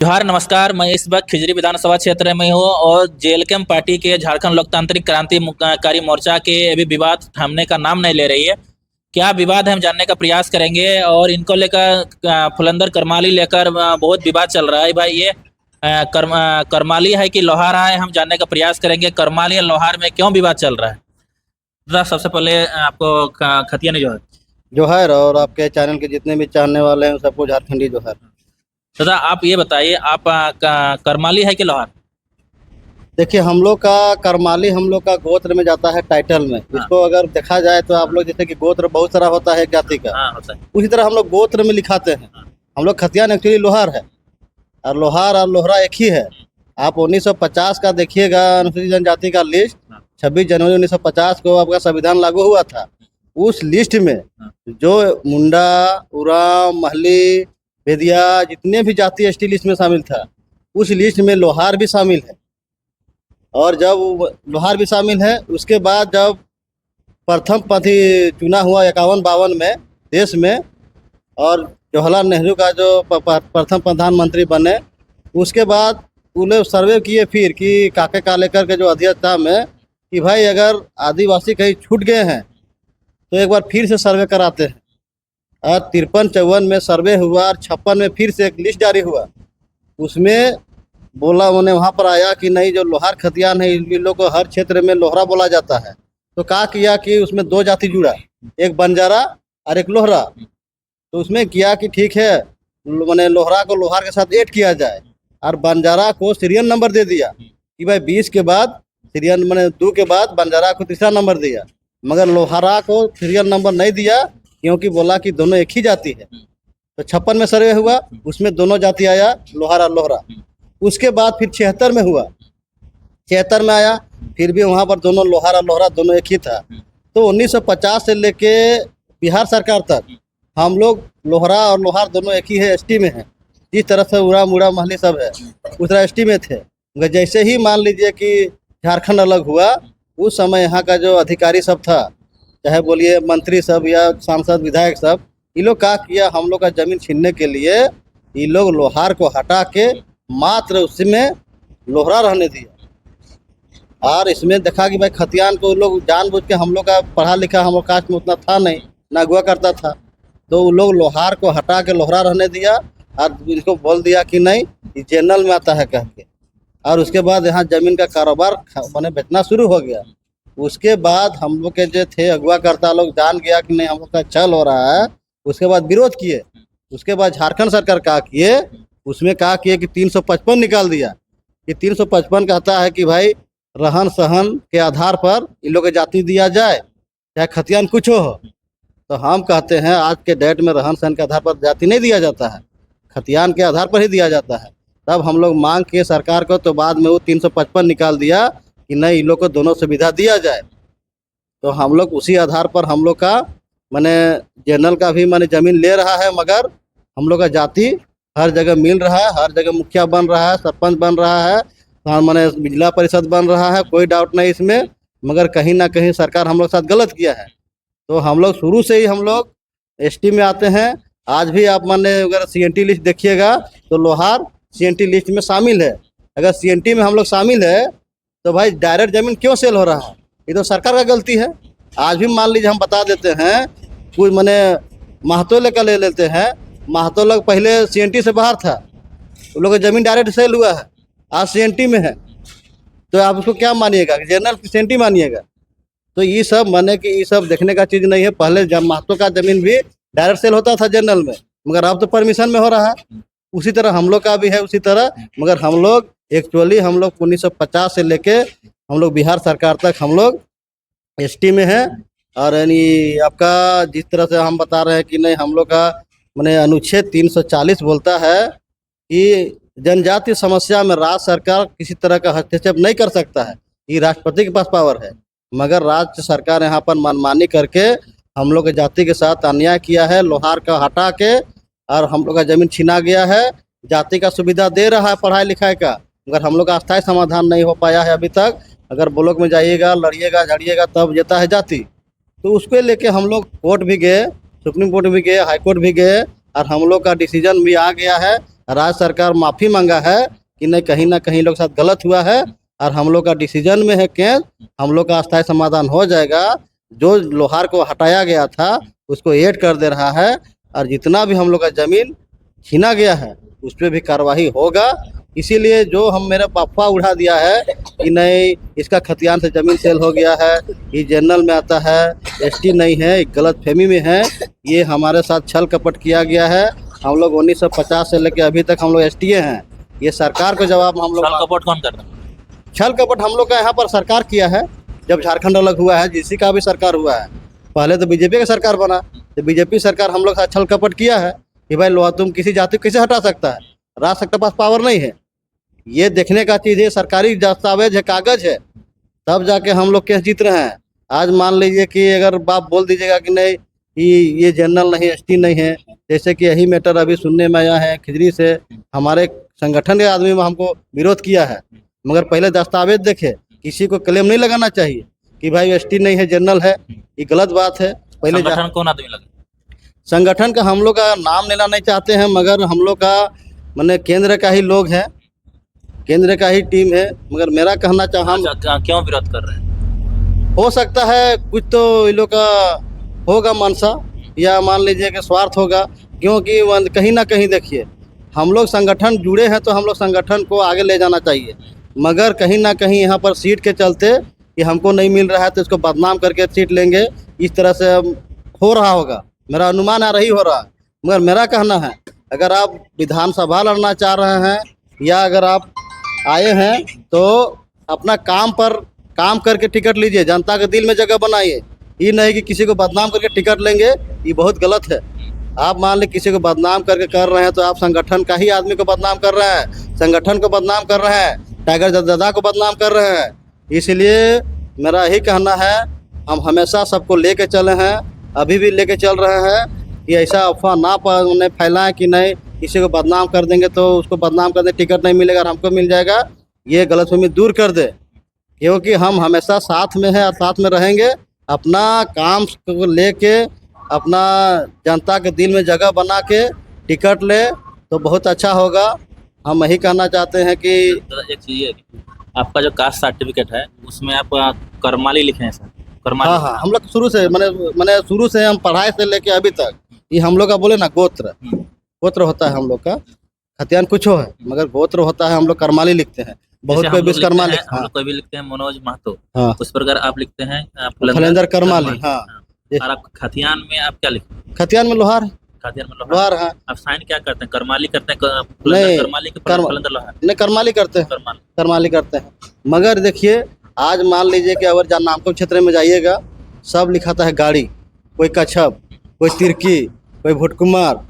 जोहार नमस्कार। मैं इस वक्त खिजरी विधानसभा क्षेत्र में हूँ और जेएलकेएम पार्टी के झारखंड लोकतांत्रिक क्रांतिकारी मोर्चा के अभी विवाद थमने का नाम नहीं ले रही है। क्या विवाद है हम जानने का प्रयास करेंगे और इनको लेकर फुलंदर करमाली लेकर बहुत विवाद चल रहा है। भाई ये करमाली है कि लोहार है, हम जानने का प्रयास करेंगे। करमाली और लोहार में क्यों विवाद चल रहा है? सबसे पहले आपको खतिया ने जोहार और आपके चैनल के जितने भी चाहने वाले हैं सबको झारखंडी जोहार। दादा आप ये बताइए, आप करमाली है कि लोहार? देखिए, हम लोग का करमाली हम लोग का गोत्र में जाता है टाइटल में। इसको अगर देखा जाए तो आप लोग जैसे कि गोत्र बहुत सारा होता है एक जाति का, होता है। उसी तरह हम लोग गोत्र में लिखाते हैं। हम लोग खतियान एक्चुअली लोहार है और लोहार और लोहरा एक ही है। आप 1950 का देखिएगा अनुसूचित जनजाति का लिस्ट, 26 जनवरी 1950 को आपका संविधान लागू हुआ था। उस लिस्ट में जो मुंडा, उरांव, महली, बेदिया जितने भी जाति एसटी लिस्ट में शामिल था, उस लिस्ट में लोहार भी शामिल है। और जब लोहार भी शामिल है, उसके बाद जब प्रथम पति चुना हुआ 51-52 में देश में, और जवाहरलाल नेहरू का जो प्रथम प्रधानमंत्री बने, उसके बाद उन्हें सर्वे किए फिर कि काके कालेकर के जो अध्यक्षता में कि भाई अगर आदिवासी कहीं छूट गए हैं तो एक बार फिर से सर्वे कराते हैं। और 53-54 में सर्वे हुआ और 56 में फिर से एक लिस्ट जारी हुआ। उसमें बोला उन्हें वहाँ पर आया कि नहीं, जो लोहार खतियान है इन लोग को हर क्षेत्र में लोहरा बोला जाता है। तो क्या किया कि उसमें दो जाति जुड़ा, एक बंजारा और एक लोहरा। तो उसमें किया कि ठीक है, मैंने लोहरा को लोहार के साथ ऐड किया जाए और बंजारा को सीरियल नंबर दे दिया कि भाई 20 के बाद सीरियल मैंने 2 के बाद बंजारा को तीसरा नंबर दिया। मगर लोहारा को सीरियल नंबर नहीं दिया क्योंकि बोला कि दोनों एक ही जाति है। तो 56 में सर्वे हुआ, उसमें दोनों जाति आया, लोहार और लोहरा। उसके बाद फिर 76 में हुआ, 76 में आया, फिर भी वहाँ पर दोनों लोहार और लोहरा दोनों एक ही था। तो 1950 से लेके बिहार सरकार तक हम लोग लोहरा और लोहार दोनों एक ही है, एसटी में है। जिस तरह से उड़ा मुड़ा महली सब है उस तरह एसटी में थे। मगर जैसे ही मान लीजिए कि झारखंड अलग हुआ, उस समय यहाँ का जो अधिकारी सब था, चाहे बोलिए मंत्री सब या सांसद विधायक सब, ये लोग क्या किया, हम लोग का जमीन छीनने के लिए ये लोग लोहार को हटा के मात्र उसमें लोहरा रहने दिया। और इसमें देखा कि भाई खतियान को लोग जानबूझ के, हम लोग का पढ़ा लिखा हम लोग कास्ट में उतना था नहीं, ना हुआ करता था, तो वो लोग लोहार को हटा के लोहरा रहने दिया और इनको बोल दिया कि नहीं ये जनरल में आता है कह के। और उसके बाद यहाँ जमीन का कारोबार मैंने बेचना शुरू हो गया। उसके बाद हम लोग के जो थे अगुआ करता लोग जान गया कि नहीं हम लोग का छल हो रहा है, उसके बाद विरोध किए। उसके बाद झारखंड सरकार क्या किए, उसमें कहा किए कि 355 निकाल दिया कि 355 कहता है कि भाई रहन सहन के आधार पर इन लोग को जाति दिया जाए, चाहे खतियान कुछ हो। तो हम कहते हैं आज के डेट में रहन सहन के आधार पर जाति नहीं दिया जाता है, खतियान के आधार पर ही दिया जाता है। तब हम लोग मांग किए सरकार को, तो बाद में वो 355 निकाल दिया कि नहीं इन लोग को दोनों सुविधा दिया जाए। तो हम लोग उसी आधार पर हम लोग का मैंने जनरल का भी मैंने ज़मीन ले रहा है, मगर हम लोग का जाति हर जगह मिल रहा है, हर जगह मुखिया बन रहा है, सरपंच बन रहा है, मैंने जिला परिषद बन रहा है, कोई डाउट नहीं इसमें। मगर कहीं ना कहीं सरकार हम लोग साथ गलत किया है। तो हम लोग शुरू से ही हम लोग एसटी में आते हैं। आज भी आप माने अगर सीएनटी लिस्ट देखिएगा तो लोहार सीएनटी लिस्ट में शामिल है। अगर सीएनटी में हम लोग शामिल है तो भाई डायरेक्ट जमीन क्यों सेल हो रहा है? ये तो सरकार का गलती है। आज भी मान लीजिए हम बता देते हैं, कुछ मैंने महतो लेकर ले लेते हैं, महतो लोग पहले सीएनटी से बाहर था, उन लोग का जमीन डायरेक्ट सेल हुआ है, आज सीएनटी में है। तो आप उसको क्या मानिएगा, जनरल सीएनटी मानिएगा? तो ये सब माने कि ये सब देखने का चीज़ नहीं है। पहले जब महतो का जमीन भी डायरेक्ट सेल होता था जनरल में, मगर अब तो परमिशन में हो रहा है। उसी तरह हम लोग का भी है उसी तरह। मगर हम लोग एक्चुअली हम लोग 1950 से लेके हम लोग बिहार सरकार तक हम लोग एसटी में हैं। और यानी आपका जिस तरह से हम बता रहे हैं कि नहीं, हम लोग का मैंने अनुच्छेद 340 बोलता है कि जनजातीय समस्या में राज्य सरकार किसी तरह का हस्तक्षेप नहीं कर सकता है, ये राष्ट्रपति के पास पावर है। मगर राज्य सरकार यहाँ पर मनमानी करके हम लोग के जाति के साथ अन्याय किया है, लोहार का हटा के, और हम लोग का जमीन छीना गया है। जाति का सुविधा दे रहा है पढ़ाई लिखाई का, मगर हम लोग का अस्थायी समाधान नहीं हो पाया है अभी तक। अगर ब्लॉक में जाइएगा, लड़िएगा झड़िएगा तब जेता है जाति। तो उसको लेके हम लोग कोर्ट भी गए, सुप्रीम कोर्ट भी गए, हाई कोर्ट भी गए, और हम लोग का डिसीजन भी आ गया है राज्य सरकार माफ़ी मांगा है कि नहीं, कहीं ना कहीं लोग साथ गलत हुआ है और हम लोग का डिसीजन में है केस, हम लोग का अस्थायी समाधान हो जाएगा। जो लोहार को हटाया गया था उसको ऐड कर दे रहा है और जितना भी हम लोग का ज़मीन छीना गया है उस पर भी कार्रवाई होगा। इसीलिए जो हम मेरा अफवाह उड़ा दिया है कि नहीं इसका खतियान से ज़मीन सेल हो गया है, ये जनरल में आता है, एसटी नहीं है, गलत फहमी में है, ये हमारे साथ छल कपट किया गया है। हम लोग 1950 से लेकर अभी तक हम लोग एसटीए हैं। ये सरकार को जवाब हम लोग छल कपट कौन कर रहा है? छल कपट हम लोग का यहाँ पर सरकार किया है। जब झारखंड अलग हुआ है, जीसी का भी सरकार हुआ है, पहले तो बीजेपी का सरकार बना, तो बीजेपी सरकार हम लोग का छल कपट किया है कि भाई लोहा तुम किसी जाति को कैसे हटा सकता है, राज्य के पास पावर नहीं है। ये देखने का चीज़ है, सरकारी दस्तावेज है, कागज है, तब जाके हम लोग केस जीत रहे हैं। आज मान लीजिए कि अगर बाप बोल दीजिएगा कि नहीं ये जनरल नहीं, एसटी नहीं है, जैसे कि यही मैटर अभी सुनने में आया है खिजरी से, हमारे संगठन के आदमी में हमको विरोध किया है, मगर पहले दस्तावेज देखे। किसी को क्लेम नहीं लगाना चाहिए कि भाई एसटी नहीं है, जनरल है, ये गलत बात है। पहले संगठन कौन आदमी लगे? संगठन का हम लोग का नाम लेना नहीं चाहते हैं, मगर हम लोग का माने केंद्र का ही लोग हैं, केंद्र का ही टीम है। मगर मेरा कहना चाह हम क्यों विरोध कर रहे हैं? हो सकता है कुछ तो इन लोग का होगा मनसा, या मान लीजिए कि स्वार्थ होगा, क्योंकि कहीं ना कहीं देखिए हम लोग संगठन जुड़े हैं तो हम लोग संगठन को आगे ले जाना चाहिए। मगर कहीं ना कहीं यहाँ पर सीट के चलते कि हमको नहीं मिल रहा है तो इसको बदनाम करके सीट लेंगे, इस तरह से हो रहा होगा, मेरा अनुमान आ रही हो रहा है। मगर मेरा कहना है अगर आप विधानसभा लड़ना चाह रहे हैं या अगर आप आए हैं तो अपना काम करके टिकट लीजिए, जनता के दिल में जगह बनाइए। ये नहीं कि किसी को बदनाम करके टिकट लेंगे, ये बहुत गलत है। आप मान ली किसी को बदनाम करके कर रहे हैं तो आप संगठन का ही आदमी को बदनाम कर रहे हैं, संगठन को बदनाम कर रहे हैं, टाइगर दादा को बदनाम कर रहे हैं। इसलिए मेरा यही कहना है, हम हमेशा सबको लेके चले हैं, अभी भी लेके चल रहे हैं कि ऐसा अफवाह ना फैलाएं कि नहीं किसी को बदनाम कर देंगे तो उसको बदनाम कर दें, टिकट नहीं मिलेगा और हमको मिल जाएगा। ये गलतफहमी दूर कर दे, क्योंकि हम हमेशा साथ में हैं और साथ में रहेंगे। अपना काम को लेके अपना जनता के दिल में जगह बना के टिकट ले तो बहुत अच्छा होगा। हम यही कहना चाहते हैं कि एक चीज़ है कि आपका जो कास्ट सर्टिफिकेट है उसमें आप करमाली लिखे हैं सर? करमाली? हाँ, हम लोग शुरू से मैंने शुरू से हम पढ़ाई से लेके अभी तक ये हम लोग का बोले ना गोत्र होता है हम लोग का। खतियान कुछ हो है मगर गोत्र होता है, हम लोग करमाली लिखते हैं। बहुत कोई विश्वकर्मा लिखते हैं, हम लोग कोई भी लिखते हैं मनोज महतो, हाँ, उस प्रकार आप लिखते हैं फलेंदर करमाली। हाँ, और आप खतियान में आप क्या लिखते हैं? खतियान में लोहार, खतियान में लोहार है। आप साइन क्या करते हैं? करमाली करते हैं? नहीं, करमाली के फलेंदर लोहार नहीं करमाली करते हैं, करमाली करमाली करते हैं। मगर देखिए आज मान लीजिए कि अगर जहाँ नामकुम क्षेत्र में जाइएगा सब लिखाता है गाड़ी, कोई कच्छप, कोई तिरकी, कोई भुटकुमार,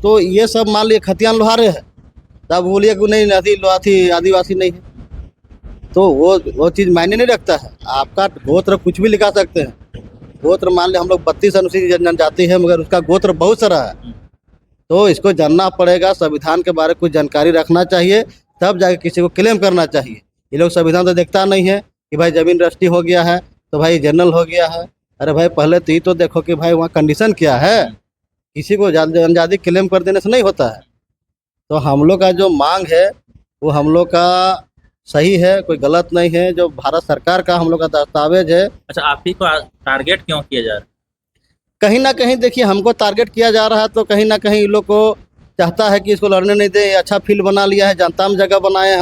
तो ये सब मान लीजिए खतियान लोहारे है, तब बोलिए कि नहीं थी आदिवासी नहीं है, तो वो चीज़ मायने नहीं रखता है। आपका गोत्र कुछ भी लिखा सकते हैं। गोत्र मान लिया हम लोग 32 अनुसूचित जनजाति है मगर उसका गोत्र बहुत सारा है, तो इसको जानना पड़ेगा। संविधान के बारे में कुछ जानकारी रखना चाहिए, तब जाके किसी को क्लेम करना चाहिए। ये लोग संविधान तो देखता नहीं है कि भाई ज़मीन रजिस्ट्री हो गया है तो भाई जनरल हो गया है। अरे भाई पहले तो ये तो देखो कि भाई वहाँ कंडीशन क्या है, किसी को जनजाति क्लेम कर देने से नहीं होता है। तो हम लोग का जो मांग है वो हम लोग का सही है, कोई गलत नहीं है। जो भारत सरकार का हम लोग का दस्तावेज है। अच्छा, आप ही को टारगेट क्यों किया जा रहा है? कहीं ना कहीं देखिए हमको टारगेट किया जा रहा है, तो कहीं ना कहीं इन लोग को चाहता है कि इसको लड़ने नहीं दे। अच्छा फील्ड बना लिया है, जनता में जगह बनाए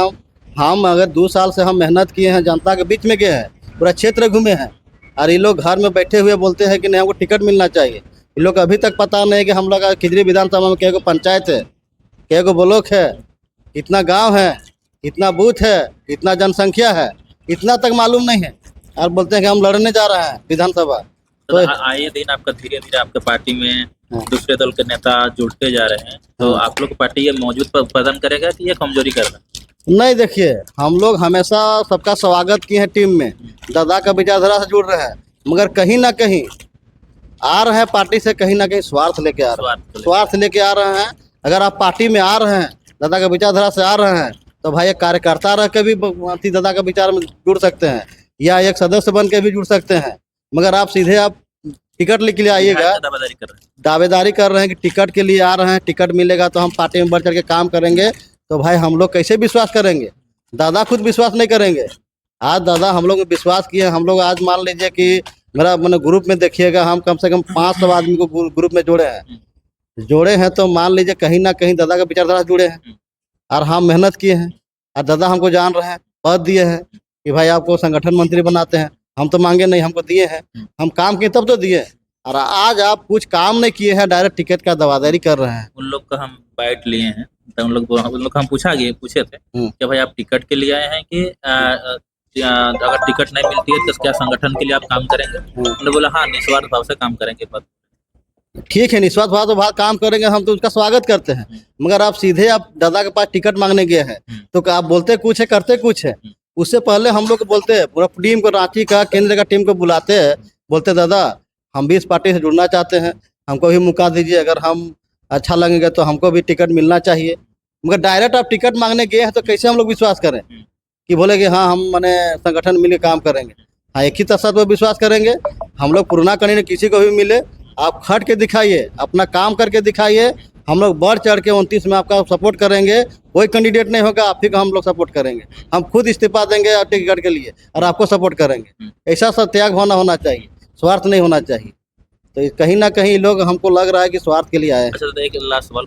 हम अगर 2 साल से हम मेहनत किए हैं, जनता के बीच में गए हैं, पूरा क्षेत्र घूमे हैं, और ये लोग घर में बैठे हुए बोलते हैं कि नहीं हमको टिकट मिलना चाहिए। इन लोग अभी तक पता नहीं कि हम लोग का खिजरी विधानसभा में क्या पंचायत है, क्या ब्लॉक है, कितना गांव है, कितना बूथ है, कितना जनसंख्या है, इतना तक मालूम नहीं है, और बोलते हैं कि हम लड़ने जा रहे हैं विधानसभा। तो आए दिन आपका धीरे धीरे आपके पार्टी में दूसरे दल के नेता जुड़ते जा रहे हैं, तो आप लोग की पार्टी ये मौजूद प्रदान करेगा कि ये कमजोरी कर रहा है? नहीं, देखिए हम लोग हमेशा सबका स्वागत किए हैं टीम में, दादा का विचारधारा से जुड़ रहे हैं, मगर कहीं ना कहीं आ रहे हैं पार्टी से, कहीं ना कहीं स्वार्थ लेके आ रहे हैं। अगर आप पार्टी में आ रहे हैं, दादा का विचारधारा से आ रहे हैं, तो भाई एक कार्यकर्ता रह के भी दादा का विचार में जुड़ सकते हैं, या एक सदस्य बन के भी जुड़ सकते हैं। मगर आप सीधे आप टिकट लेके लिए आइएगा, विधायक दावेदारी कर रहे हैं। दावेदारी कर रहे हैं कि टिकट के लिए आ रहे हैं, टिकट मिलेगा तो हम पार्टी में बढ़ चढ़ के काम करेंगे, तो भाई हम लोग कैसे विश्वास करेंगे? दादा खुद विश्वास नहीं करेंगे। आज दादा हम लोग ने विश्वास किए, हम लोग आज मान लीजिए कि मेरा मैंने ग्रुप में देखिएगा, हम कम से कम 500 आदमी को ग्रुप में जोड़े हैं, तो मान लीजिए कहीं ना कहीं दादा का विचारधारा जुड़े हैं और हम मेहनत किए हैं और दादा हमको जान रहे हैं, पद दिए हैं कि भाई आपको संगठन मंत्री बनाते हैं। हम तो मांगे नहीं, हमको दिए हैं, हम काम किए तब तो दिए। और आज आप कुछ काम नहीं किए हैं, डायरेक्ट टिकट का दावेदारी कर रहे हैं। उन लोग का हम बाइट लिए हैं, तो उन लोग को हम पूछे थे कि भाई आप टिकट के लिए आए हैं कि अगर टिकट नहीं मिलती है तो क्या संगठन के लिए आप काम करेंगे? उन्होंने बोला हाँ, निस्वार्थ भाव से काम करेंगे। बस ठीक है, निस्वार्थ भाव तो भाव काम करेंगे, हम तो उसका स्वागत करते हैं, मगर आप सीधे आप दादा के पास टिकट मांगने गए हैं तो आप बोलते कुछ है करते कुछ है। उससे पहले हम लोग को बोलते हैं, पूरा टीम को, रांची का केंद्र का टीम को बुलाते हैं, बोलते दादा हम भी इस पार्टी से जुड़ना चाहते हैं, हमको भी मौका दीजिए, अगर हम अच्छा लगेंगे तो हमको भी टिकट मिलना चाहिए। मगर डायरेक्ट आप टिकट मांगने गए हैं तो कैसे हम लोग विश्वास करें कि बोले कि हाँ हम मैंने संगठन मिलकर काम करेंगे? हाँ, एक ही तत्व पर विश्वास करेंगे। हम लोग पुराना करेंगे, किसी को भी मिले आप खट के दिखाइए, अपना काम करके दिखाइए, हम लोग बढ़ चढ़ के 29 में आपका सपोर्ट करेंगे। कोई कैंडिडेट नहीं होगा, आप ही का हम लोग सपोर्ट करेंगे, हम खुद इस्तीफा देंगे टिकट के लिए और आपको सपोर्ट करेंगे। ऐसा सत्याग भावना होना चाहिए, स्वार्थ नहीं होना चाहिए। तो कहीं ना कहीं लोग हमको लग रहा है कि स्वार्थ के लिए आए हैं। अच्छा, तो एक लास्ट सवाल,